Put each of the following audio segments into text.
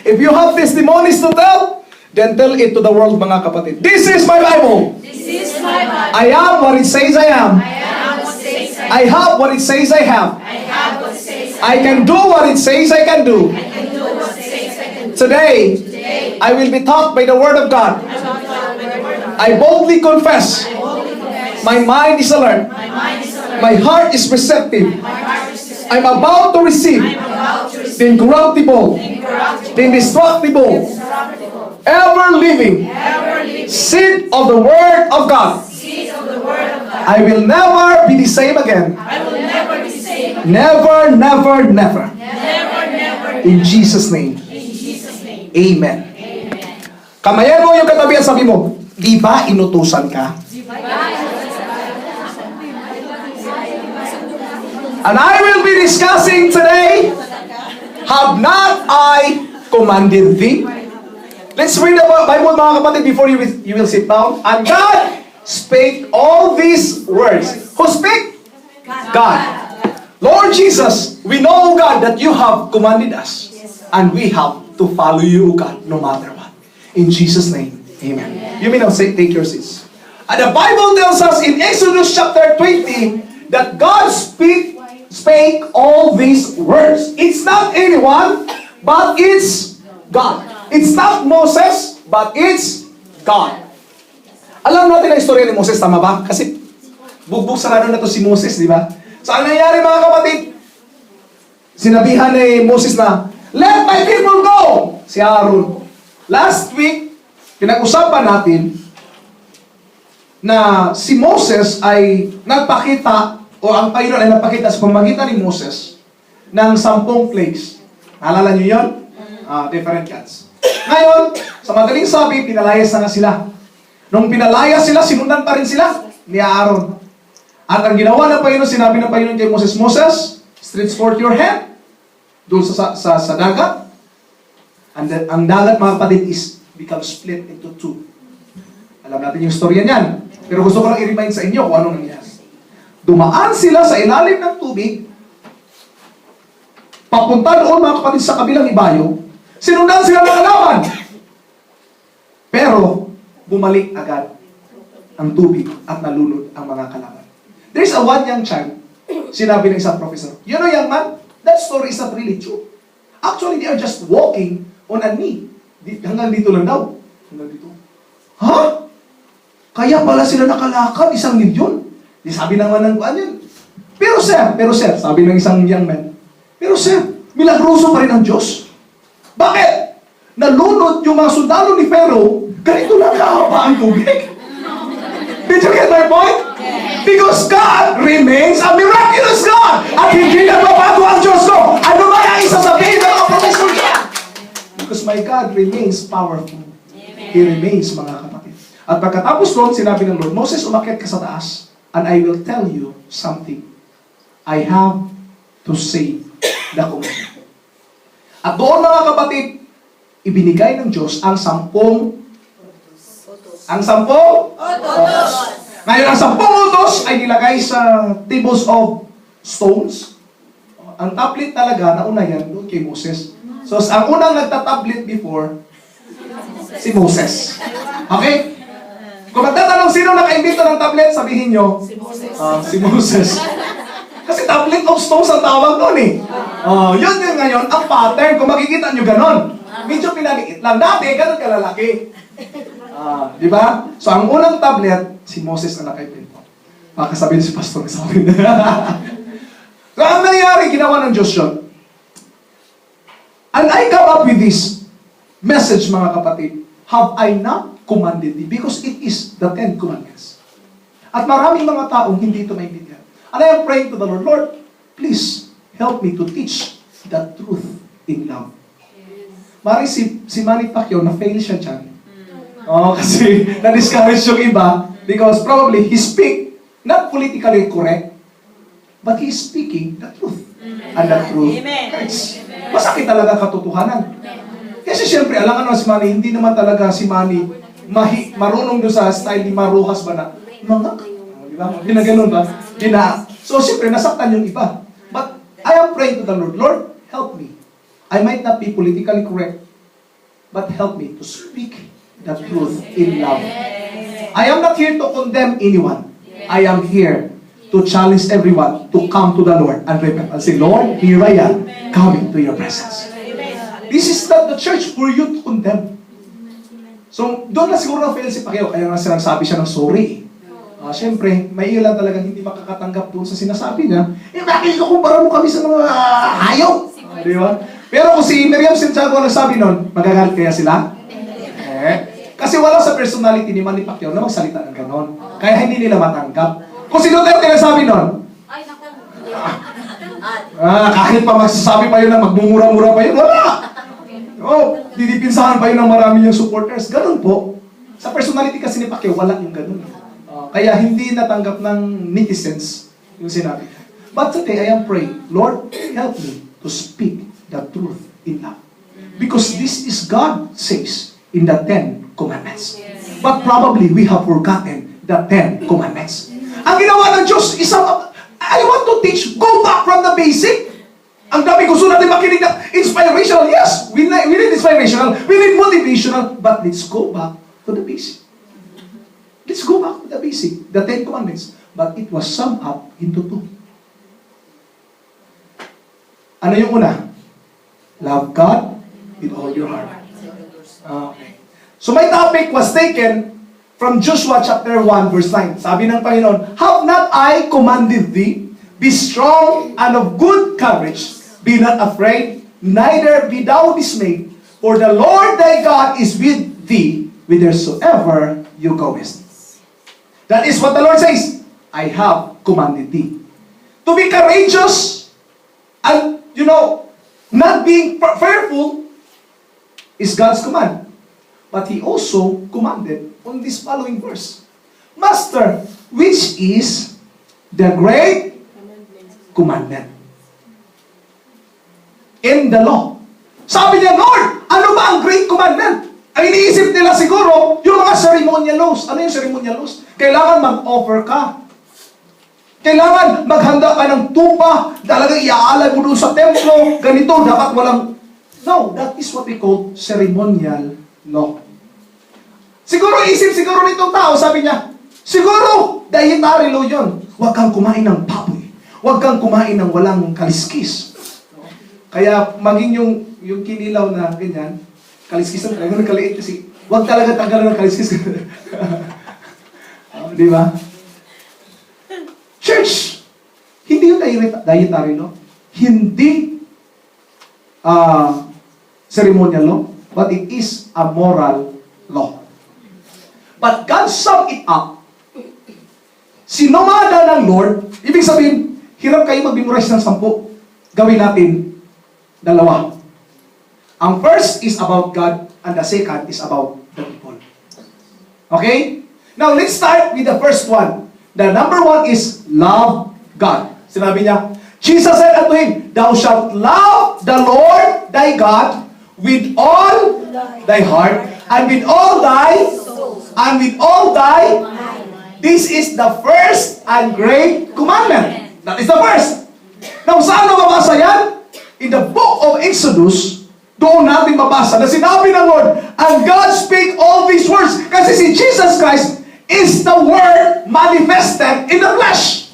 If you have testimonies to tell, then tell it to the world, mga kapatid. This is my Bible. This is my Bible. I am what it says I am. I am what it says I am. I have what it says I have. I have what it says I can do what it says I can do. I can do what it says I can do. Today, Today, I will be taught by the Word of God. I will be taught by the word of God. I boldly confess. I boldly confess. My mind is alert. My mind is alert. My heart is receptive. My heart is receptive. I'm about to receive I am about to receive the incorruptible, incorruptible, the indestructible, indestructible, ever-living ever-living seed of the Word of God. seed of the word of God. I will never be the same again. I will never be saved. Never, never, never. Never, never. In Jesus' name, In Jesus' name. Amen. Amen. Kamayan mo yung katabi at sabi mo, di ba inutusan ka? And I will be discussing today, have not I commanded thee? Let's read the Bible, mga kapatid, before you will sit down. And God spake all these words. Who spake? God. Lord Jesus, we know, God, that you have commanded us. And we have to follow you, God, no matter what. In Jesus' name, amen. You may now say, take your seats. And the Bible tells us in Exodus chapter 20 that God spake all these words. It's not anyone, but it's God. It's not Moses, but it's God. Alam natin ang istorya ni Moses, tama ba? Kasi bugbog sarado na to si Moses, di ba? So ang nangyari, mga kapatid, sinabihan ni Moses na, let my people go! Si Aaron. Last week, pinag-usapan natin na si Moses ay nagpakita, o ang Panginoon ay nagpakita sa pamamagitan ni Moses ng 10 plagues. Naalala niyo yun? Different gods. Ngayon, sa madaling sabi, pinalayas na nga sila. Nung pinalayas sila, sinundan pa rin sila ni Aaron. At ang ginawa ng Panginoon, sinabi ng Panginoon kay Moses, Moses, stretch forth your hand doon sa dagat. And then, ang dagat, mga kapatid, is become split into two. Alam natin yung storya niyan. Pero gusto ko lang i-remind sa inyo kung anong nangyari. Dumaan sila sa ilalim ng tubig, papunta doon, mga kapatid, sa kabilang ibayo, sinundan sila ng kalaban. Pero, bumalik agad ang tubig at nalunod ang mga kalaban. There's a one young child, sinabi ng isang professor, you know, young man, that story is not really true. Actually, they are just walking on a knee. Hanggang dito lang daw. Hanggang dito. Ha? Kaya pala sila nakalakad, 1,000,000. Di sabi naman ng kuan yun. Pero sir, sabi ng isang young man, pero sir, milagroso pa rin ang Diyos. Bakit? Nalunod yung mga sundalo ni Pharaoh, ganito na kahaba ang tubig. Did you get my point? Because God remains a miraculous God. At hindi na mabago ang Diyos ko. Ano ba yung isasabihin ng mga professor niya? Because my God remains powerful. He remains, mga kapatid. At pagkatapos doon, sinabi ng Lord, Moses, umakyat ka sa taas, and I will tell you something. I have to say the command. At doon, mga kapatid, ibinigay ng Diyos ang 10 utos. Ngayon, ang 10 utos ay nilagay sa tables of stones. Ang tablet talaga, nauna yan doon kay Moses. So, ang unang nagta-tablet before, si Moses. Okay? Kung magtatanong sino nakaimbento ng tablet, sabihin nyo, si Moses. Kasi tablet of stones ang tawag doon eh. Yun yung ngayon, ang pattern, kung makikita nyo ganon. Medyo pinaliit lang. Dati, ganon kalalaki. Di ba? So, ang unang tablet, si Moses na nakaimbento. Makasabihin si pastor sa akin. So, ang nangyari, ginawa ng Diyos yun. And I come up with this message, mga kapatid. Have I not commanded thee? Because it is the 10 commandments. At maraming mga taong hindi ito maintindihan. And I am praying to the Lord, Lord, please help me to teach the truth in love. Mari si Manny Pacquiao, na-fail siya dyan. Kasi na-discourage yung iba because probably he speak not politically correct, but he is speaking the truth. And the truth hurts. Masakit talaga katotohanan. Kasi siyempre, alam nga si Manny, hindi naman talaga si Manny marunong doon sa style ni Maruhas ba na, mga, di ba? Ginaganon ba? So siyempre, nasaktan yung iba. But I am praying to the Lord, Lord, help me I might not be politically correct, but help me to speak the truth in love. I am not here to condemn anyone. I am here to challenge everyone to come to the Lord and repent and say, Lord, here I am, coming to your presence. This is not the church for you to condemn. So, doon na siguro na-fail si Pacquiao, kaya nga sinasabi siya ng sorry. Siyempre, may ilan talagang hindi makakatanggap doon sa sinasabi niya. Bakit kukumpara mo kami sa mga hayop? Di ba? Pero kung si Miriam Santiago ang nagsabi nun, magagalit kaya sila? Kasi wala sa personality ni Manny Pacquiao na magsalita ng ganon. Kaya hindi nila matanggap. Kung si Duterte nagsabi nun, kahit pa magsasabi pa yun na magmumura-mura pa yun, wala! Didipinsahan pa yun ng marami yung supporters. Ganon po. Sa personality kasi ni Pacquiao, wala yung ganon. Kaya hindi natanggap ng netizens yung sinabi. But today, I am praying, Lord, help me to speak the truth in love. Because this is God says in the 10 Commandments. But probably we have forgotten the 10 Commandments. Ang ginawa ng Diyos, I want to teach, go back from the basic. Ang dami gusto natin makinig na inspirational. Yes, we need inspirational, we need motivational, but let's go back to the basic. Let's go back to the basic, the 10 Commandments. But it was summed up into 2. Ano yung una? Love God with all your heart. Okay. So my topic was taken from Joshua chapter 1 verse 9. Sabi ng Panginoon, have not I commanded thee? Be strong and of good courage. Be not afraid, neither be thou dismayed. For the Lord thy God is with thee whithersoever you goest. That is what the Lord says. I have commanded thee. To be courageous and, not being fearful is God's command. But He also commanded on this following verse. Master, which is the great commandment in the law? Sabi niya, Lord, ano ba ang great commandment? Ang iniisip nila siguro, yung mga ceremonial laws. Ano yung ceremonial laws? Kailangan mag-offer ka. Kailangan maghanda ka ng tupa, talagang iaalay mo doon sa templo, ganito, dapat walang... No, that is what we call ceremonial law. Siguro, isip siguro nitong tao, sabi niya, siguro, dietary law yun. Huwag kang kumain ng baboy. Huwag kang kumain ng walang kaliskis. Kaya, maging yung kinilaw na ganyan, kaliskis ang talaga kaliit kasi, huwag talaga tanggalan ng kaliskis. Di ba? Church, hindi yung dietary law, hindi ceremonial law, but it is a moral law. But God summed it up. Sinumada ng Lord, ibig sabihin, hirap kayo mag-memorize ng 10. Gawin natin 2. Ang first is about God, and the second is about the people. Okay? Now, let's start with the first one. The number 1 is love God. Sinabi niya, Jesus said unto him, Thou shalt love the Lord thy God with all thy heart, and with all thy soul, and with all thy mind. This is the first and great commandment. That is the first. Now, saan mababasa yan? In the book of Exodus, doon natin mabasa na sinabi ng Lord, and God spake all these words. Kasi si Jesus Christ is the Word manifested in the flesh.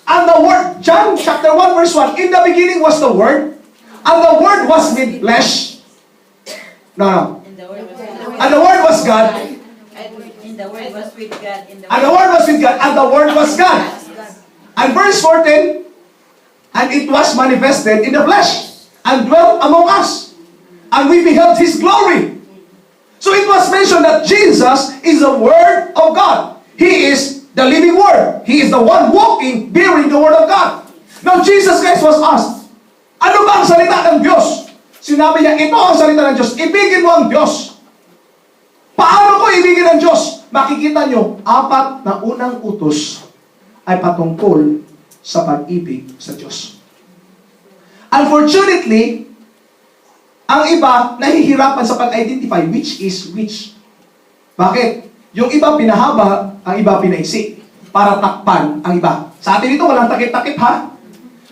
And the Word, John chapter 1 verse 1, in the beginning was the Word, and the Word was made flesh. No. And the Word was God. And the Word was with God. And the Word was with God, and the Word was God. And verse 14, and it was manifested in the flesh, and dwelt among us, and we beheld His glory. So it was mentioned that Jesus is the Word of God. He is the living Word. He is the one walking, bearing the Word of God. Now Jesus Christ was asked, ano ba ang salita ng Diyos? Sinabi niya, ito ang salita ng Diyos. Ibigin mo ang Diyos. Paano ko ibigin ang Diyos? Makikita nyo, 4 na unang utos ay patungkol sa pag-ibig sa Diyos. Unfortunately, ang iba nahihirapan sa pag-identify which is which. Bakit? Yung iba pinahaba, ang iba pinaisi para takpan ang iba. Sa atin ito, walang takip-takip ha?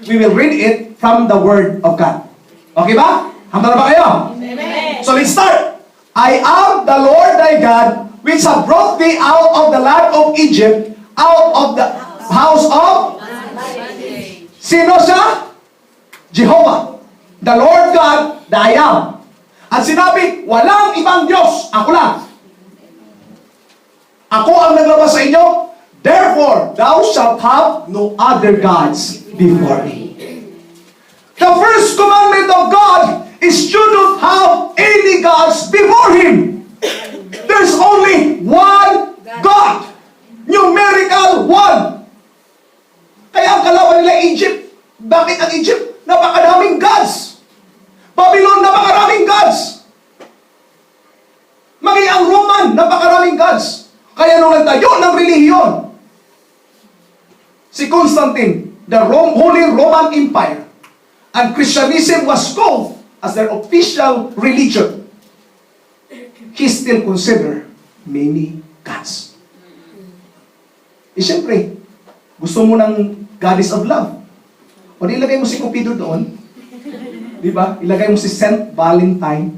We will read it from the Word of God. Okay ba? Handa na ba kayo? Amen. So let's start. I am the Lord thy God, which have brought thee out of the land of Egypt, out of the house of... Sino siya? Jehovah. The Lord God, the I am. At sinabi, walang ibang Diyos, ako lang. Ako ang naglabas sa inyo, therefore, thou shalt have no other gods before me. The first commandment of God is you don't have any gods before Him. There's only one God. Numerical one. Kaya ang kalaban nila Egypt. Bakit ang Egypt? Napakadaming gods. Babylon, napakaraming gods. Maging ang Roman, napakaraming gods. Kaya nung nagtayo ng relihiyon, si Constantine, the Holy Roman Empire, and Christianism was called as their official religion, he still considered many gods. Eh siyempre, gusto mo ng goddess of love. O di ilagay mo si Cupido doon. Di ba? Ilagay mo si Saint Valentine.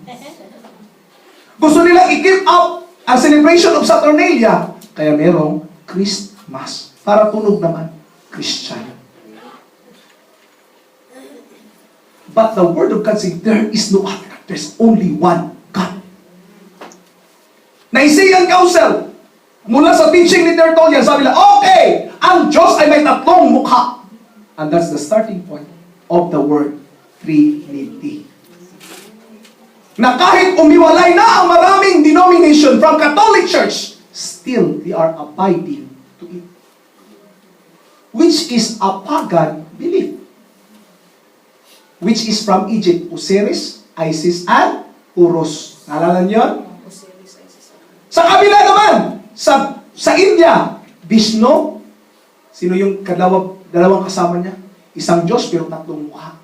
Gusto nilang i-keep up ang celebration of Saturnalia. Kaya merong Christmas. Para tunog naman, Christian. But the Word of God says, there is no other. There's only one God. Nicene Council, mula sa teaching ni Tertullian, sabi nila, okay, ang Diyos ay may tatlong mukha. And that's the starting point of the word Trinity. Na kahit umiwalay na ang maraming denomination from Catholic Church, still they are abiding to it. Which is a pagan belief. Which is from Egypt, Osiris, Isis, and Horus. Naalala niyo? Sa kabila naman, sa India, Vishnu, sino yung dalawang kasama niya? Isang Diyos pero tatlong mukha.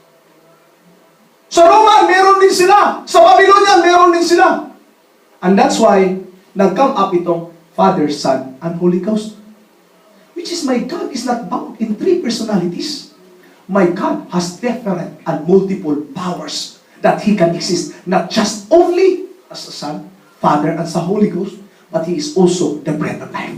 Sa Roman, meron din sila. Sa Babylonia, meron din sila. And that's why, nag-come up itong Father, Son, and Holy Ghost. Which is, my God is not bound in three personalities. My God has different and multiple powers that He can exist. Not just only as a Son, Father, and sa Holy Ghost, but He is also the bread of life.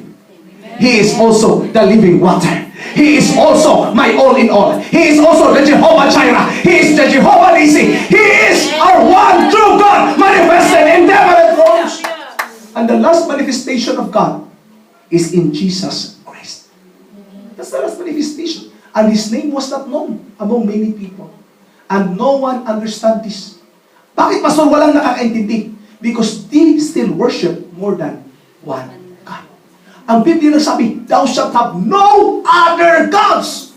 He is also the living water. He is also my all in all. He is also the Jehovah Jireh. He is the Jehovah Nissi. He is our one true God manifested in different forms. And the last manifestation of God is in Jesus Christ. That's the last manifestation. And His name was not known among many people. And no one understand this. Bakit, Pastor, walang nakakaintindi? Because they still worship more than one God. Ang Biblia nagsabi, thou shalt have no other gods.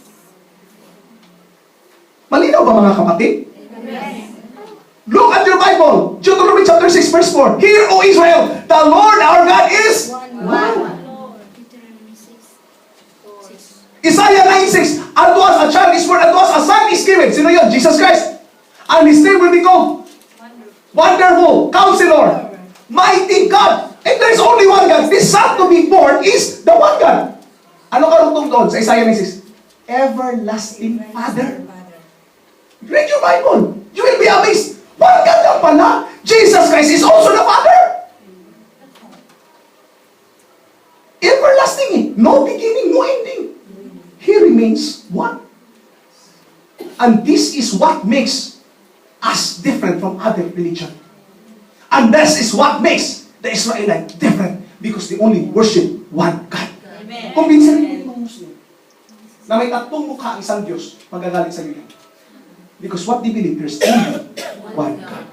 Malinaw ba, mga kapatid? Look at your Bible. Deuteronomy chapter 6 verse 4. Hear, O Israel, the Lord our God is one. Isaiah 9:6. Unto us a child is born, unto us a son is given. Sino yun? Jesus Christ. And His name will be called Wonderful, Counselor, Mighty God. And there is only one God. This son to be born is the one God. Ano karugtong doon sa Isaiah 9:6? Everlasting Father. Read your Bible. You will be amazed. One God lang pala. Jesus Christ is also the Father. Everlasting eh. No beginning, no ending. He remains one. And this is what makes us different from other religion. And this is what makes the Israelites different, because they only worship one God. Amen. Kung minsan yung mga Muslim na may tatlong mukha ang isang Diyos, magagalit sa iyo yan. Because what they believe, there's only one God.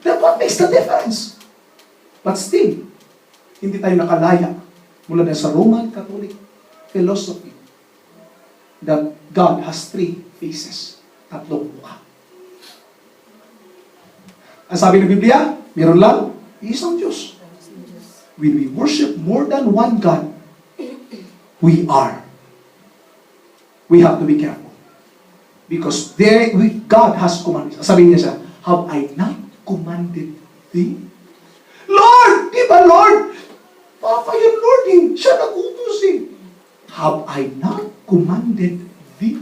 That's what makes the difference. But still, hindi tayo nakalaya mula na sa Roman Catholic philosophy that God has three faces, tatlong mukha. Ang sabi ng Biblia, meron lang isang Diyos. When we worship more than one God, we have to be careful. Because God has commanded. Sabi niya siya, have I not commanded thee? Lord! Di ba Lord? Papa yung Lord eh. Siya nag-utos eh. Have I not commanded thee?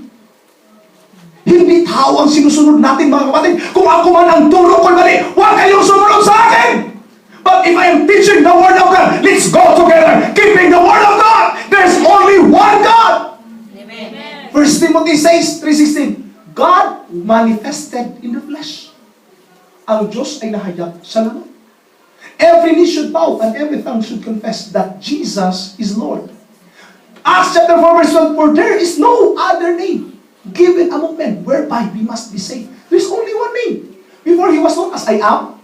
Hindi tao ang sinusunod natin, mga kapatid. Kung ako man ang turo ko'y mali, huwag kayong sumunod sa akin! But if I am teaching the Word of God, let's go together, keeping the Word of God. There's only one God. Amen. 1 Timothy says, 3:16, God manifested in the flesh. Ang Diyos ay nahayag sa langit. Every knee should bow and every tongue should confess that Jesus is Lord. Acts chapter 4 verse 1, for there is no other name given among men whereby we must be saved. There's only one name. Before he was known as I am.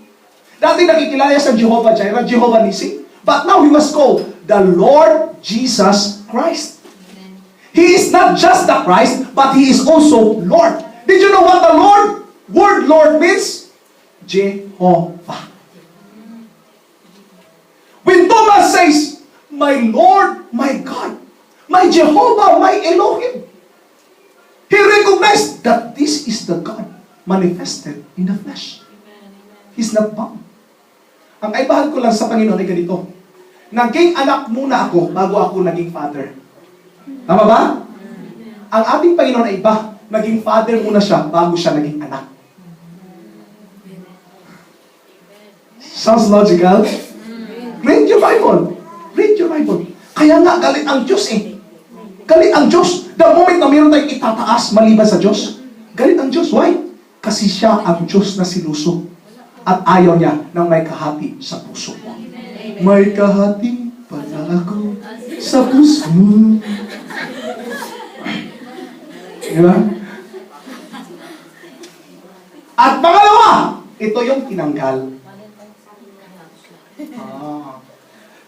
Dati nakikilala sa Jehovah Jireh, Jehovah Nissi. But now he was called the Lord Jesus Christ. He is not just the Christ, but he is also Lord. Did you know what the word Lord means? Jehovah. When Thomas says, my Lord, my God, my Jehovah, my Elohim, he recognized that this is the God manifested in the flesh. He's not bound. Ang kaibahan ko lang sa Panginoon ay ganito. Naging anak muna ako bago ako naging father. Tama ba? Ang ating Panginoon ay iba. Naging father muna siya bago siya naging anak. Sounds logical? Read your Bible. Read your Bible. Kaya nga, galit ang Diyos eh. Galit ang Diyos. The moment na mayroon tayong itataas maliban sa Diyos, galit ang Diyos. Why? Kasi siya ang Diyos na sinuso. At ayaw niya ng may kahati sa puso mo. May kahati pala ako sa puso mo. Diba? At pangalawa, ito yung tinanggal.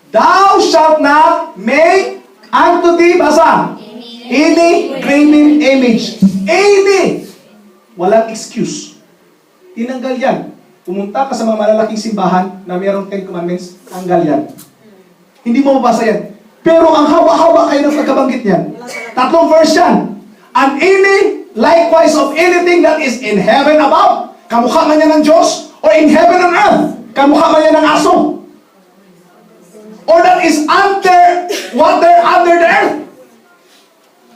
Thou shalt not make unto thee, basa, any graven image. Any. Walang excuse. Tinanggal yan. Pumunta ka sa mga malalaking simbahan na mayroong 10 commandments, tanggal yan. Hindi mo mabasa yan. Pero ang haba-haba kayo ng pagkabanggit yan. 3 verse yan. And any likewise of anything that is in heaven above, kamukha man yan ng Diyos, or in heaven on earth, kamukha man yan ng aso, or that is under water, under the earth,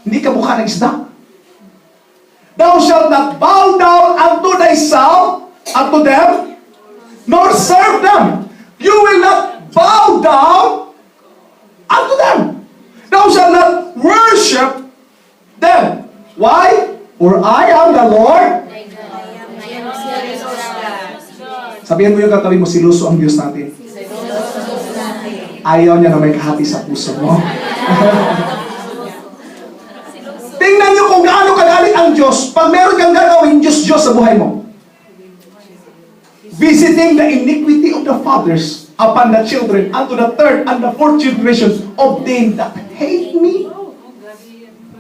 hindi kamukha ng isda. Thou shalt not bow down unto thyself, unto them, nor serve them. You will not bow down unto them. Thou shalt not worship them. Why? For I am the Lord. Sabihin mo yung katabi mo, siluso ang Diyos natin. Ayaw niya na may kahati sa puso mo. Tingnan niyo kung gaano kagalit ang Diyos pag meron kang gagawin Diyos sa buhay mo. Visiting the iniquity of the fathers upon the children unto the third and the fourth generation of them that hate me.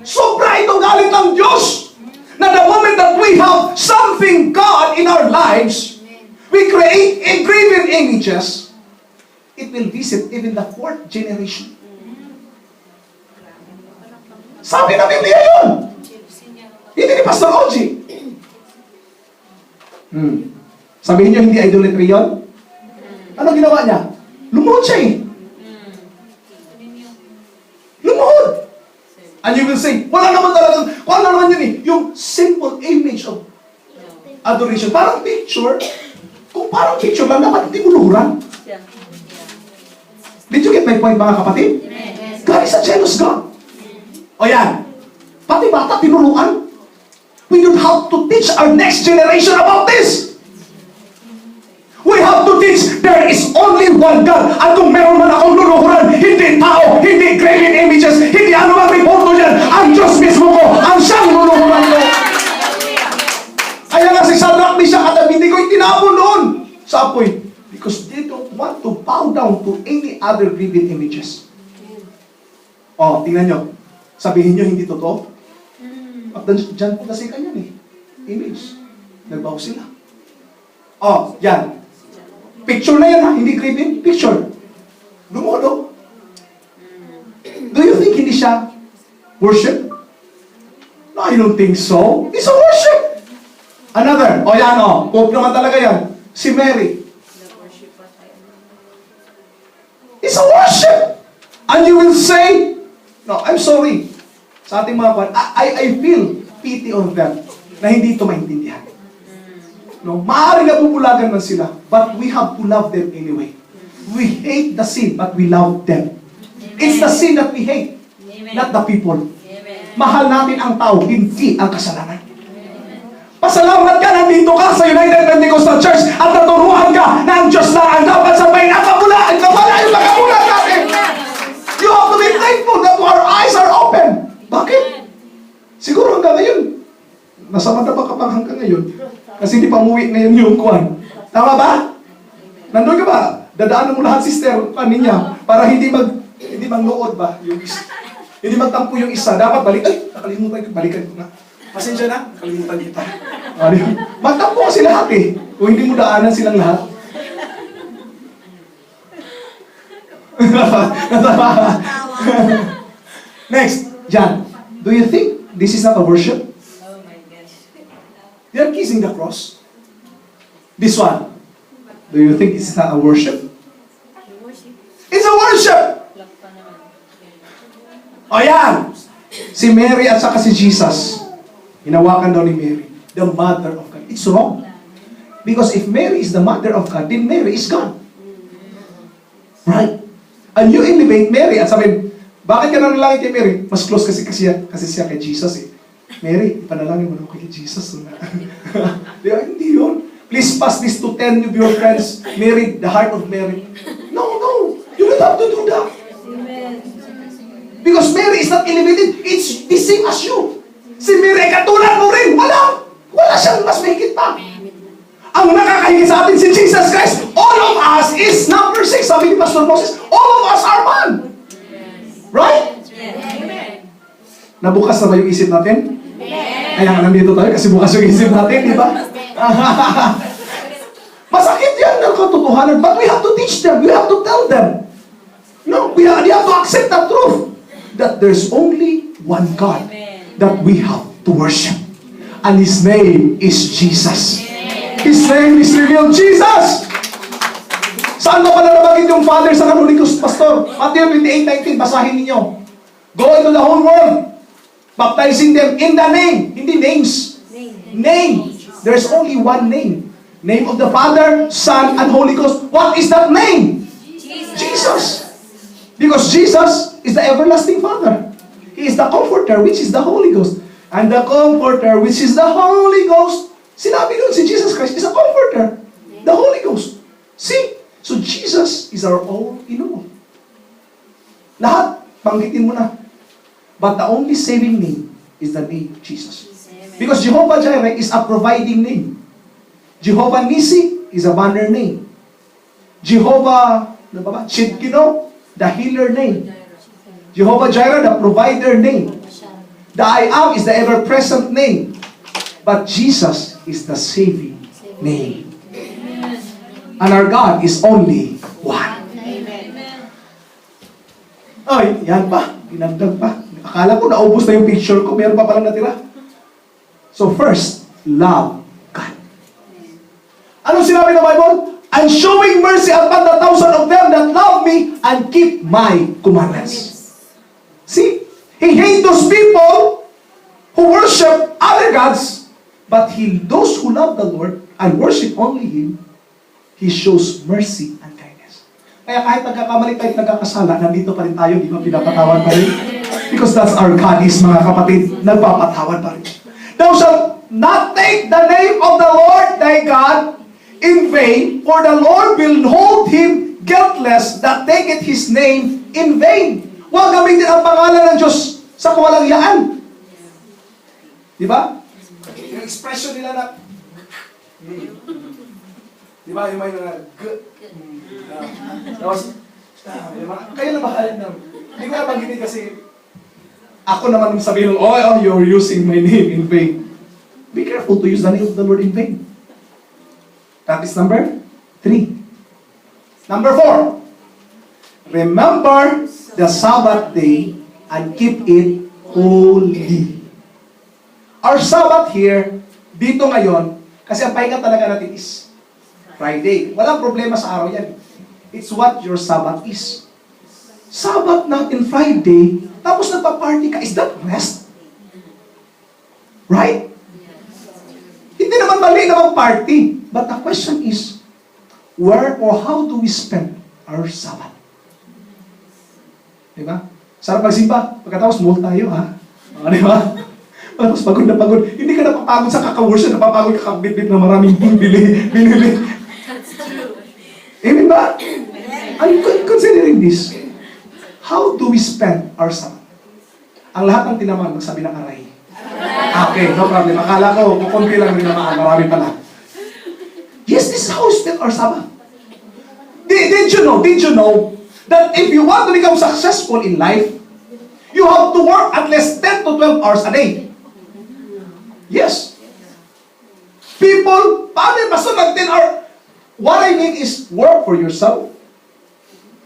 Sobra itong galit ng Diyos na the moment that we have something God in our lives, we create graven images, it will visit even the fourth generation. Sabi na Biblia yun. Hindi ni Pastor Oji. Sabihin niyo hindi idolatry yun? Ano ginawa niya? Lumuhod siya eh. Lumuhod. And you will say, wala naman talagang, kung ano naman yun eh, yung simple image of adoration. Parang picture. Kung parang picture lang, dapat hindi mo luhuran. Did you get my point, mga kapatid? God is a jealous God. O yan. Pati bata, tinuruan. We don't have to teach our next generation about this. We have to teach there is only one God. At kung meron man akong luluhuran, hindi tao, hindi graven images, hindi ano mang reporto dyan, ang Diyos mismo ko, ang siyang luluhuran ko. Kaya nga si Sadrach, Meshach at Abednego, tinapon noon sa apoy. Because they don't want to bow down to any other graven images. O, tingnan nyo. Sabihin nyo, hindi totoo. At dyan po kasi kanyan eh. Image. Nagbaw sila. O, yan. Picture na yan ha, hindi graven. Picture. Lumulo. Do you think hindi siya worship? No, I don't think so. It's a worship. Another. O yan o. Pope naman talaga yan. Si Mary. It's a worship. And you will say, no, I'm sorry. Sa ating mga kwan, I feel pity on them. na hindi ito maintindihan. No, maaaring nabubulagan man sila, but we have to love them anyway. We hate the sin, but we love them. It's the sin that we hate, not the people. Mahal natin ang tao, hindi ang kasalanan. Pasalamat ka, nandito ka sa United Pentecostal Church at naturuan ka na ang Diyos lang ang dapat sabayin at kabulaan ka pala yung makabulaan natin. You have to be thankful that our eyes are open. Bakit? Siguro hanggang ngayon, nasa mata pa kapag hanggang ngayon, kasi hindi pa umuwi ngayon yung kuwan. Tama ba? Nandun ka ba? Dadaanan mo lahat, sister, niya, para hindi magnood ba yung isa. Hindi magtampo yung isa. Dapat balik. Ay, nakalimutan ko. Balikan ko na. Pasensya na. Nakalimutan kita. Magtampo kasi lahat eh. Kung hindi mo daanan silang lahat. Next, John. Do you think this is not a worship? Oh my gosh. They are kissing the cross. This one. Do you think this is not a worship? It's a worship! O yan! Si Mary at saka si Jesus. Hinawakan daw ni Mary. The mother of God. It's wrong. Because if Mary is the mother of God, then Mary is God. Right? And you elevate Mary at sabihin, bakit ka nanalangin kay Mary? Mas close kasi siya kay Jesus eh. Mary, ipanalangin mo na kay Jesus. Di ba? Hindi yun. Please pass this to 10 of your friends. Mary, the heart of Mary. No. You don't have to do that. Because Mary is not elevated. It's the same as you. Si Mary, katulad mo rin. Wala siyang mas mahigit pa. Ang nakakahigit sa atin si Jesus Christ. All of us is number 6. Sabi ni Pastor Moses, all of us are one. Right? Amen. Nabukas na ba yung isip natin? Kaya nga nandito tayo kasi bukas yung isip natin, di ba? Masakit yan ng katotohanan, but we have to teach them, we have to tell them. No, they have to accept the truth that there's only one God that we have to worship. And His name is Jesus. His name is revealed, Jesus! Saan ba pala nabagit yung Father sa Holy Ghost, Pastor? Matthew 28:19, basahin ninyo. Go into the whole world, baptizing them in the name. Hindi names. Name. There's only one name. Name of the Father, Son, and Holy Ghost. What is that name? Jesus. Because Jesus is the everlasting Father. He is the Comforter, which is the Holy Ghost. And the Comforter, which is the Holy Ghost. Sinabi doon si Jesus Christ is a Comforter. The Holy Ghost. See? So Jesus is our all in all. Lahat, banggitin mo na. But the only saving name is the name of Jesus. Because Jehovah Jireh is a providing name. Jehovah Nisi is a banner name. Jehovah Chidkino, the healer name. Jehovah Jireh, the provider name. The I Am is the ever-present name. But Jesus is the saving name. And our God is only one. Ay, yan pa. Dinagdag pa. Akala ko naubos na yung picture ko. Meron pa palang natira. So first, love God. Anong sinabi ng Bible? And showing mercy upon the 1,000 of them that love me and keep my commandments. See? He hates those people who worship other gods, but those who love the Lord and worship only Him, He shows mercy and kindness. Kaya kahit nagkakamali tayo, nagkakasala, nandito pa rin tayo, di ba? Pinapatawad pa rin. Because that's our God is, mga kapatid, nagpapatawad pa rin. Thou shalt not take the name of the Lord thy God in vain, for the Lord will hold him guiltless that taketh his name in vain. Huwag gamitin ang pangalan ng Diyos sa kawalangyaan. Di ba? Yung expression nila na, di ba? Yung may tapos, kayo na bahala na. Hindi ko na banggitin kasi ako naman sabihin, oh, you're using my name in vain. Be careful to use the name of the Lord in vain. That is number 3. Number 4. Remember the Sabbath day and keep it holy. Our Sabbath here, dito ngayon, kasi ang pahinga talaga natin is Friday. Walang problema sa araw yan. It's what your Sabbath is. Sabbath natin Friday, tapos nagpa-party ka. Is that rest? Right? naman mali na mag-party. But the question is, where or how do we spend our Sabbath? Diba? Sarap magsimba. Pagkatapos, mall tayo, ha? Diba? Pagkatapos, pagod na pagod. Hindi ka napapagod sa kaka-worship, napapagod ka kabit-bit na maraming binili. Amen ba? I'm considering this. How do we spend our Sabbath? Ang lahat ng tinamaan, magsabi ng aray. Okay, no problem. Akala ko, kukunti lang rin naman. Marami pala. Yes, this is how we spend our Sabbath. Did you know that if you want to become successful in life, you have to work at least 10 to 12 hours a day? Yes. People, paano yung pastor ng 10 hours? What I mean is work for yourself.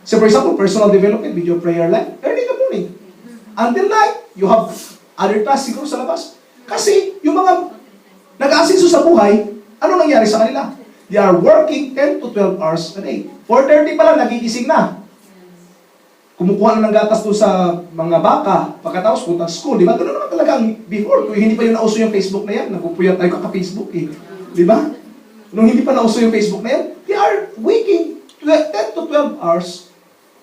So for example, personal development with your prayer life, early in the morning. Until night, you have other tasks siguro sa labas. Kasi yung mga nag-aasinso sa buhay, ano nangyari sa kanila? They are working 10 to 12 hours a day. 4:30 pa lang, nagigising na. Kumukuha na ng gatas doon sa mga baka, pagkatapos punta sa school. Di ba? Ganoon naman talaga before. Kung hindi pa yun nauso yung Facebook na yan, nagpupuyat tayo kaka-Facebook eh. Di ba? Nung hindi pa nauso yung Facebook na yan, they are waking 10 to 12 hours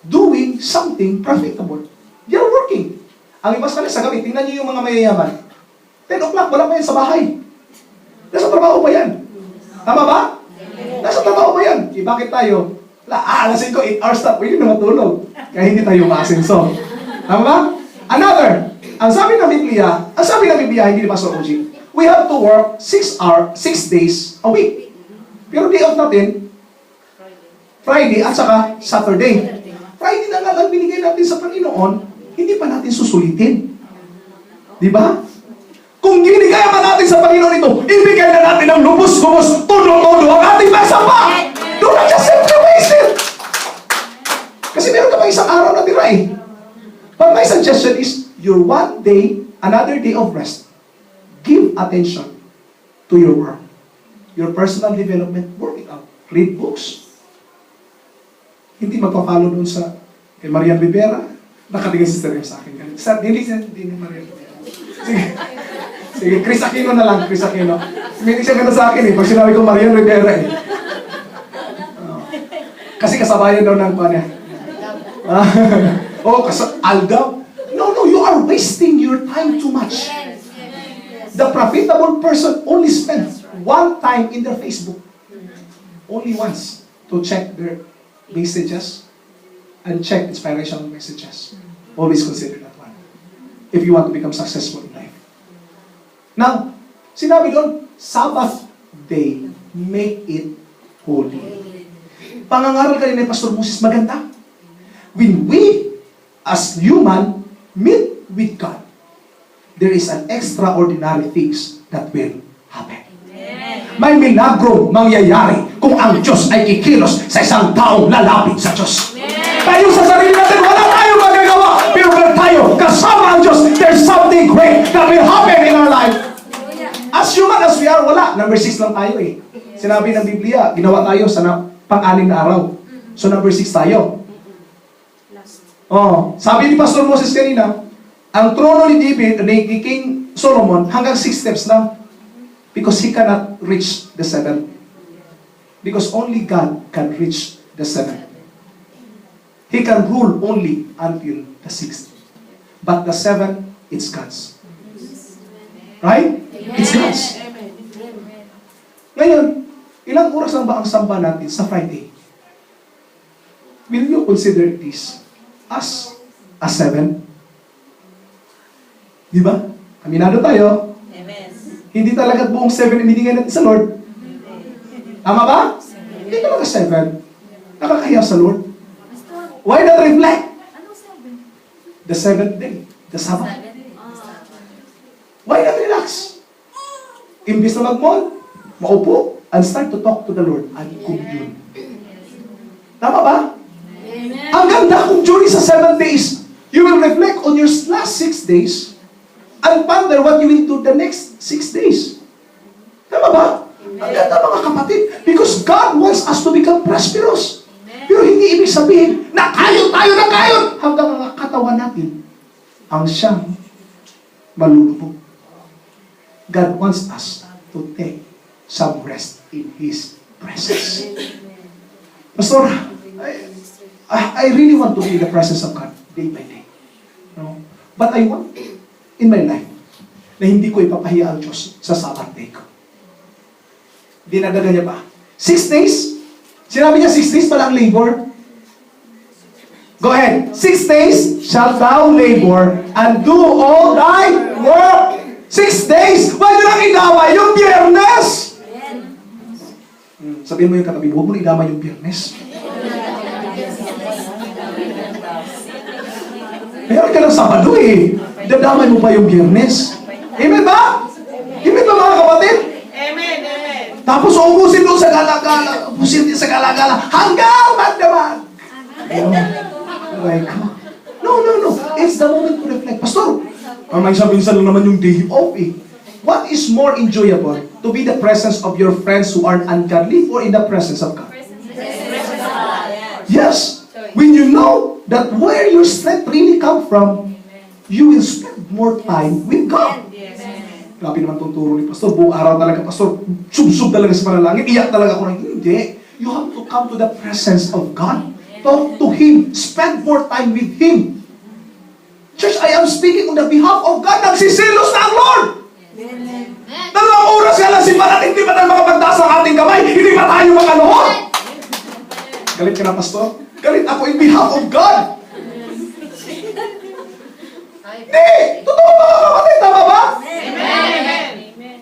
doing something profitable. They are working. Ang iba sa gabi, tingnan niyo yung mga mayayaman. 10 o'clock, wala pa yan sa bahay. Nasa trabaho pa yan. Tama ba? Nasa trabaho pa yan. Eh, bakit tayo? Alasin ko, 8 hours na, pwede na matulog. Kaya hindi tayo maasenso. Tama ba? Another, ang sabi ng Biblia, hindi ni Pastor OG, we have to work 6 days a week. Pero day off natin, Friday at saka Saturday. Friday na nga lang binigay natin sa Panginoon, hindi pa natin susulitin. Di ba? Kung binigay pa natin sa Panginoon ito, ibigay na natin ng lubos-lubos, todo-todo ang ating mesa pa. Do not just simply waste it. Kasi meron ka pa isang araw na tira eh. But my suggestion is, your one day, another day of rest, give attention to your work. Your personal development, work it out. Read books. Hindi magpa-follow dun sa kay Marian Rivera. Nakatingin si Sir sa akin. Hindi ni Marian Rivera. Sige, Chris Aquino na lang, Chris Aquino. Hindi siya ganda sa akin eh, pag sinabi ko Marian Rivera eh. Kasi kasabayan daw ng pa niya. Aldaw. No, you are wasting your time too much. The profitable person only spends one time in their Facebook. Only once to check their messages and check inspirational messages. Always consider that one. If you want to become successful in life. Now, sinabi doon, Sabbath day, make it holy. Pangangaral kanina ni Pastor Moses, maganda. When we, as human, meet with God, there is an extraordinary things that will happen. May milagro mangyayari kung ang Diyos ay kikilos sa isang taong lalapit sa Diyos. Tayo sa sarili natin, wala tayong magagawa. Pero kung tayo, kasama ang Diyos, there's something great that will happen in our life. As human as we are, wala. Number 6 lang tayo eh. Sinabi ng Biblia, ginawa tayo sa pang-anim na araw. So number 6 tayo. Sabi ni Pastor Moses kanina, ang trono ni David, ni King Solomon, hanggang 6 steps lang. Because he cannot reach the 7. Because only God can reach the 7. He can rule only until the 6th. But the 7, it's God's. Right? It's God's. Ngayon, ilang oras lang ba ang samba natin sa Friday? Will you consider this as a 7? Di ba? Aminado tayo. Hindi talaga buong 7 ibinigay natin sa Lord. Tama ba? Hindi talaga 7. Nakakahiya sa Lord. Why not reflect? The 7th day. The Sabbath. Why not relax? Imbis na mag-mall, maupo, and start to talk to the Lord and commune. Tama ba? Ang ganda kung during sa 7 days, you will reflect on your last 6 days and ponder what you will do the next 6 days. Tama ba? Ang ganda mga kapatid. Because God wants us to become prosperous. Pero hindi ibig sabihin na kayon tayo na kayon hanggang ang katawan natin ang siyang malulubog. God wants us to take some rest in His presence. Pastor, I really want to be in the presence of God day by day. No? But I want in my life na hindi ko ipapahiya ang Diyos sa Sabbath day ko. Dinadaga niya pa. 6 days? Sinabi niya 6 days palang labor. Go ahead. 6 days shalt thou labor and do all thy work. 6 days. Huwag nyo lang idamay yung Biyernes. Sabihin mo yung katabi, huwag mo na idamay yung Biyernes. Meron ka ng Sabado eh. Dadamay mo pa yung Biyernes. Amen ba? Amen ba mga kapatid? Amen. Amen. Tapos ubusin doon sa gala-gala. Ubusin din sa gala-gala. Hanggang magdamag. Like, no. It's the moment to reflect. Pastor, may minsan lang naman yung day off eh. What is more enjoyable? To be the presence of your friends who are ungodly or in the presence of God? Yes. When you know that where your strength really come from, you will spend more time with God. Grabe naman itong turo ni Pastor. Buong araw talaga, Pastor, sub-sub talaga sa panalangin. Iyak talaga ako na, hindi. You have to come to the presence of God. Talk to Him. Spend more time with Him. Church, I am speaking on the behalf of God. Nagsisilos na ang Lord. Dalawang oras ka lang simbahan, hindi ba tayo makapagtaas ng ating kamay? Hindi ba tayo makaluhod? Galit ka na, Pastor? Galit ako in behalf of God. Hindi! Totoo mga kapatid, tama ba? Amen.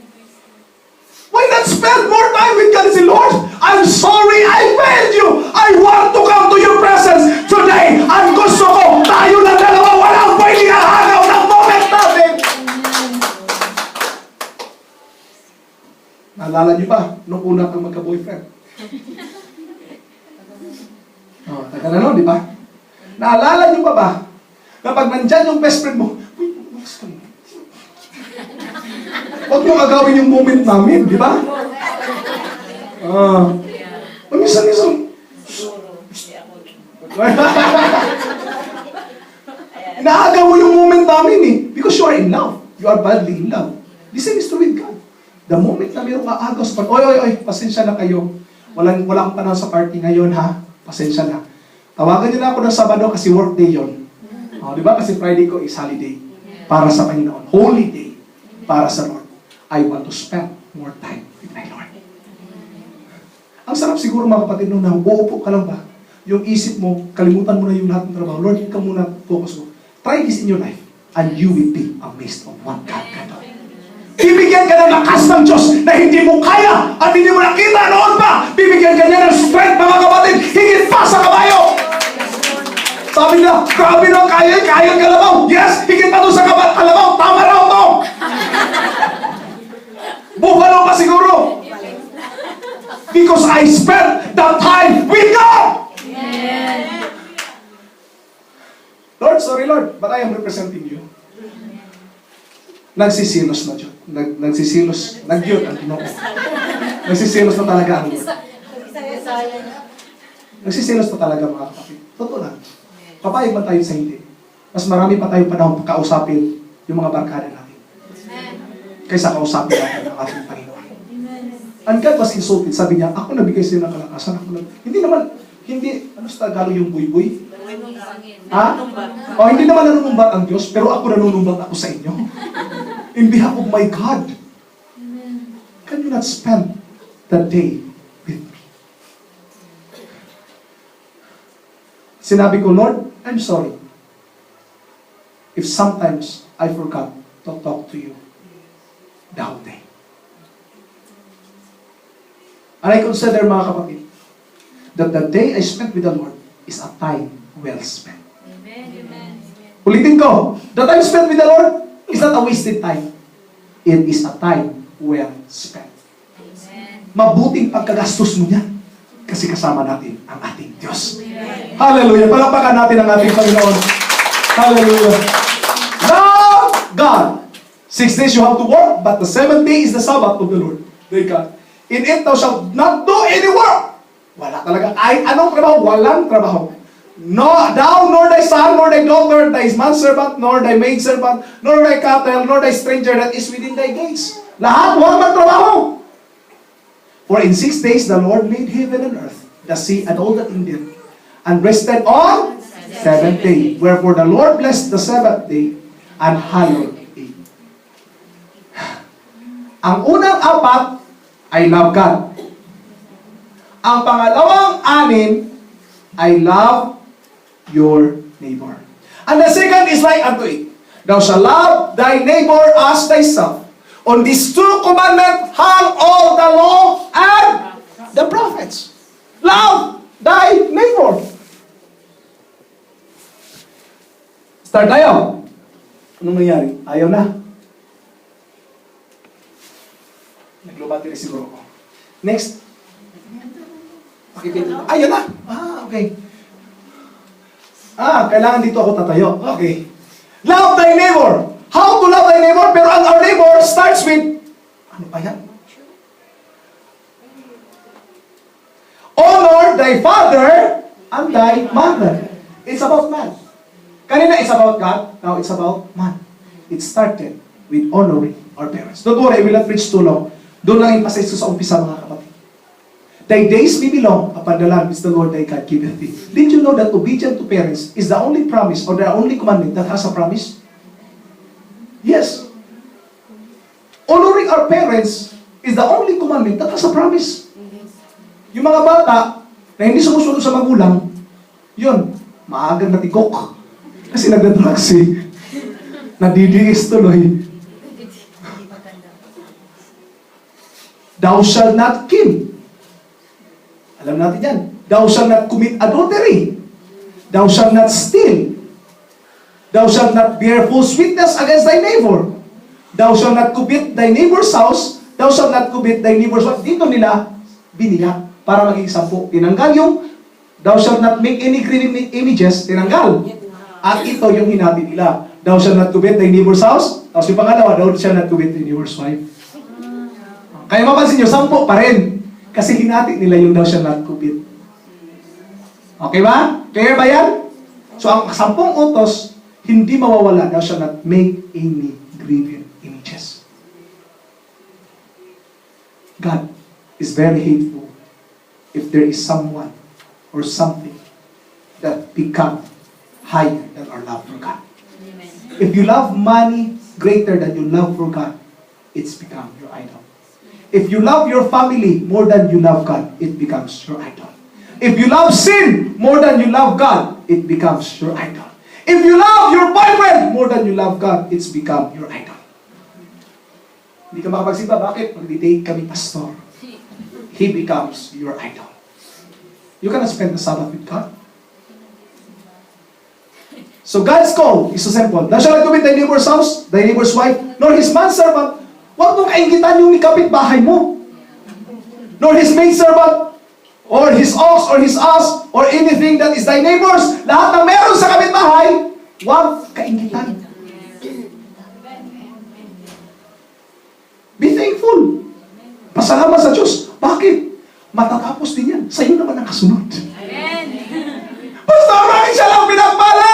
Why not spend more time with God? Say, Lord, I'm sorry I failed you. I want to come to your presence today. Ang gusto ko, tayo na dalawa, walang pwedeng ahagaw ng moment natin. Naalala niyo ba, nung una kang magka-boyfriend? Oh, taga na no, di ba? Naalala niyo ba na pag nandyan yung best friend mo, huwag mo agawin yung moment namin, di ba? Minsan. Inaagaw mo yung moment namin eh. Because you are in love. You are badly in love. The same is true with God. The moment na mayroong aagaw sa oy, pasensya na kayo. Wala akong panahon sa party ngayon ha. Pasensya na. Tawagan niyo na ako ng Sabado kasi work day yun. Di ba? Kasi Friday ko is holiday. Para sa Panginoon. Holy day. Para sa Lord. I want to spend more time with my Lord. Ang sarap siguro mga kapatid nung uupo ka lang ba? Yung isip mo, kalimutan mo na yung lahat ng trabaho. Lord, ikaw muna, focus mo. Try this in your life and you will be amazed of what God can do. Bibigyan ka ng lakas ng Diyos na hindi mo kaya at hindi mo nakita noon pa. Bibigyan ka niya ng strength mga kapatid, higit pa sa kabayo. Sabi niya, grabe na kaya kalabaw. Yes, higit pa doon sa kalabaw. Tama raw to. Buffalo pa siguro. Because I spent the time with God. Lord, sorry Lord, but I am representing you. Nagsisilos na Diyos. Nagsisilos. Nagyot ang Ginoo. Nagsisilos na talaga ang Lord. Nagsisilos na talaga mga kapatid. Totoo lang. Papayag man tayo sa hindi. Mas marami pa tayong panahon kausapin yung mga barkada natin. Kaysa kausapin natin ang ating Panginoon. And God was insulted. Sabi niya, ako nabigay sa'yo ng kalakasan. Hindi, ano sa Tagalog yung buy-buy? Ha? O, hindi naman nanunumbat ang Diyos, pero ako nanunumbat ako sa inyo. In behalf of my God. Can you not spend the day with me? Sinabi ko, Lord, I'm sorry. If sometimes I forgot to talk to you the whole day. And I consider, mga kapatid, that the day I spent with the Lord is a time well spent. Amen. Ulitin ko, the time spent with the Lord is not a wasted time. It is a time well spent. Amen. Mabuting pagkagastos mo niyan kasi kasama natin ang ating Diyos. Hallelujah! Palakpakan natin ang ating Panginoon. Hallelujah! Love God! 6 days you have to work, but the 7th day is the Sabbath of the Lord. Thank God. In it thou shalt not do any work. Wala talaga. Ay, anong trabaho? Walang trabaho. No, thou, nor thy son, nor thy daughter, thy manservant, nor thy maidservant, nor thy cattle, nor thy stranger that is within thy gates. Lahat, huwag magtrabaho. For in 6 days the Lord made heaven and earth, the sea and all that in them, and rested on 7th day. Wherefore the Lord blessed the 7th day and hallowed it. Ang unang apat ay love God. Ang pangalawang anim ay love your neighbor. And the second is like unto it. Thou shalt love thy neighbor as thyself. On these two commandments hang all the law and the prophets. Love thy neighbor. Start tayo. Anong nangyari? Ayaw na. Naglubati rin siguro ko. Next. Pakipin. Ayaw na. Okay. Kailangan dito ako tatayo. Okay. Love thy neighbor. How to love thy neighbor? Pero ang our neighbor starts with, ano pa yan? Honor thy father and thy mother. It's about man. Kanina it's about God. Now it's about man. It started with honoring our parents. Don't worry, I will not preach too long. Doon lang emphasize ko sa umpisa, mga kapatid. Thy days may be long upon the land which the Lord thy God giveth thee. Did you know that obedience to parents is the only promise or the only commandment that has a promise? Yes. Honoring our parents is the only commandment that has a promise. Yung mga bata na hindi sumusunod sa magulang, yun, maagang natikok. Kasi nagda-drugs eh. Nadidiis tuloy. Thou shalt not kill. Alam natin yan. Thou shalt not commit adultery. Thou shalt not steal. Thou shalt not bear false witness against thy neighbor. Thou shalt not covet thy neighbor's house. Thou shalt not covet thy neighbor's wife. Dito nila, biniyak para maging 10. Tinanggal yung thou shalt not make any graven images. Tinanggal. At ito yung hinati nila. Thou shalt not covet thy neighbor's house. Tapos yung pangalawa, thou shalt not covet thy neighbor's wife. Kaya mapansin nyo, 10 pa rin. Kasi hinati nila yung thou shalt not covet. Okay ba? Clear ba yan? So ang 10 utos, hindi mawawala. Thou shalt not make any graven images. God is very hateful if there is someone or something that become higher than our love for God. If you love money greater than you love for God, it's become your idol. If you love your family more than you love God, it becomes your idol. If you love sin more than you love God, it becomes your idol. If you love your boyfriend more than you love God, it's become your idol. Hindi ka makapagsimba. Bakit? Mag-date kami, pastor. He becomes your idol. You cannot spend the Sabbath with God. So God's call is so simple. Thou shalt not covet thy neighbor's house, thy neighbor's wife, nor his manservant. Huwag mong kaingitan yung kapitbahay mo. Nor his maidservant, or his ox, or his ass, or anything that is thy neighbor's. Lahat ng meron sa kapitbahay, huwag kaingitan. Be thankful. Pasalamat sa Diyos. Bakit? Matatapos din yan. Sa'yo naman ang kasunod. Basta maraming siya lang pinagpala.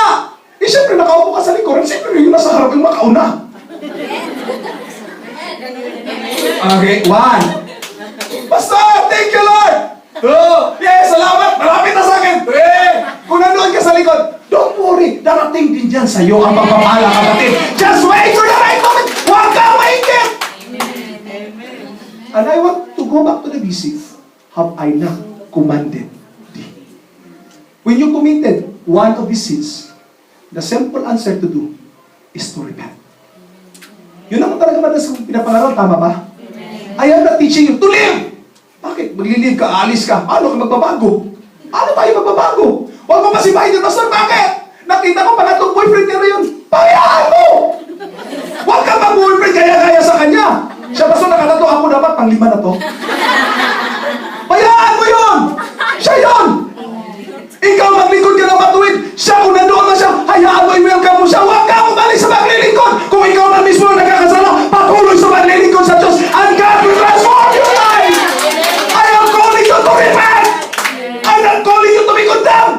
Eh, siyempre, nakaupo ka sa likuran. Siyempre, yung nasa harap yung makauna. Okay, 1. Pastor, thank you, Lord! Oh, yes, salamat! Malapit na sa akin! Kung nanood ka sa likod, don't worry, darating din dyan sa'yo ang pagpapala, kapatid. Just wait for the right moment! Huwag kang maingit! And I want to go back to the basic. Have I not commanded thee? When you committed one of these sins, the simple answer to do is to repent. Yun naman talaga madalas kung pinapangaraw, tama ba? I am not teaching you to live! Bakit? Maglilive ka, aalis ka. Paano ka magbabago? Paano tayo magbabago? Huwag mo masibahin yun, Pastor, bakit? Nakita ko pa na itong boyfriend niya yun. Payaan mo! Huwag ka mag-boyfriend kaya-kaya sa kanya. Siya, Pastor, nakatato ako dapat pang 5 na to. Payaan mo yun! Siya yun! Ikaw maglingkod ka ng matuwid. Siya, kung nandoon na siya, hayaan mo, i-welcome mo siya. Huwag ka umalis sa maglilingkod. Kung ikaw man mismo ang nagkakasala, patuloy sa maglilingkod sa Diyos. And God will transform your life. I am calling you to repent. I'm not calling you to be condemned.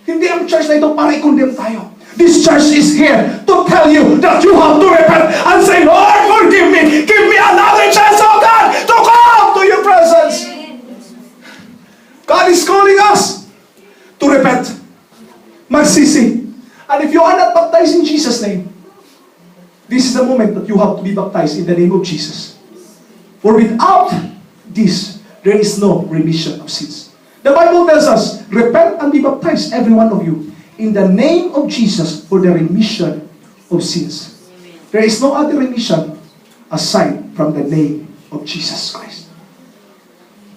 Hindi ang church na ito para i-condemn tayo. This church is here to tell you that you have to repent and say, Lord, forgive me. Give me another chance, oh God, to come to you is calling us to repent. Magsisi. And if you are not baptized in Jesus' name, this is the moment that you have to be baptized in the name of Jesus. For without this, there is no remission of sins. The Bible tells us, repent and be baptized, every one of you, in the name of Jesus for the remission of sins. There is no other remission aside from the name of Jesus Christ.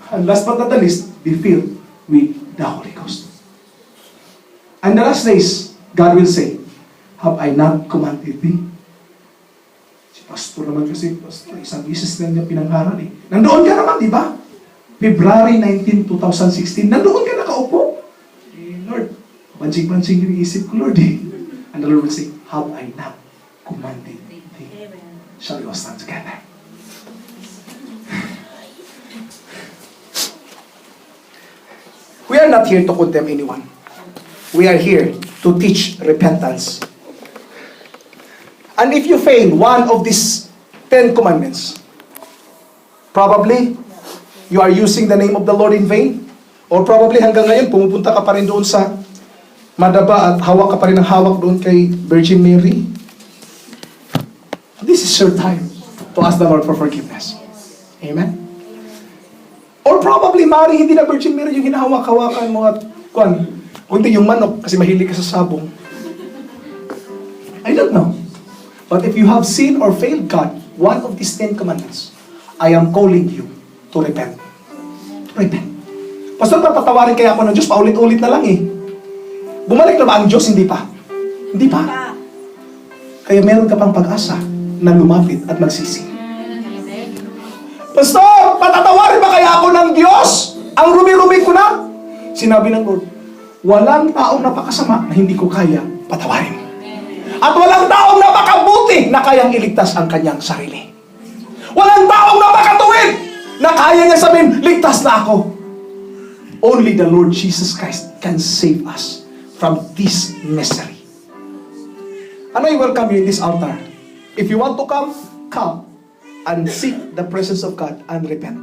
And last but not the least, be filled with the Holy Ghost. And the last days, God will say, have I not commanded thee? Si Pastor naman kasi, Pastor, isang beses na niya pinangharal eh. Nandoon ka naman, di ba? February 19, 2016, nandoon ka nakaupo. Eh, Lord, bansing-bansing yung isip ko, Lord eh. And the Lord will say, have I not commanded thee? Shall we all stand together? We are not here to condemn anyone. We are here to teach repentance. And if you fail one of these 10 commandments, probably you are using the name of the Lord in vain, or probably hanggang ngayon pumupunta ka pa rin doon sa madaba at hawak ka pa rin ng hawak doon kay Virgin Mary. This is your time to ask the Lord for forgiveness. Amen? Or probably, Mary, hindi na Virgin Mary yung hinahawak-hawakan mo at kundi yung manok kasi mahilig ka sa sabong. I don't know. But if you have sinned or failed God, one of these 10 commandments, I am calling you to repent. To repent. Pastor, patatawarin kaya ako ng Diyos, paulit-ulit na lang eh. Bumalik na ba ang Diyos? Hindi pa. Hindi pa. Kaya meron ka pang pag-asa na lumapit at magsisi. Pastor, patatawarin ba kaya ako ng Diyos? Ang rumi-rumi ko na. Sinabi ng Lord, walang taong napakasama na hindi ko kaya patawarin. At walang taong napakabuti na kayang iligtas ang kanyang sarili. Walang taong napakatuwid na kaya niya sabihin, ligtas na ako. Only the Lord Jesus Christ can save us from this misery. And I welcome you in this altar. If you want to come, come and seek the presence of God and repent.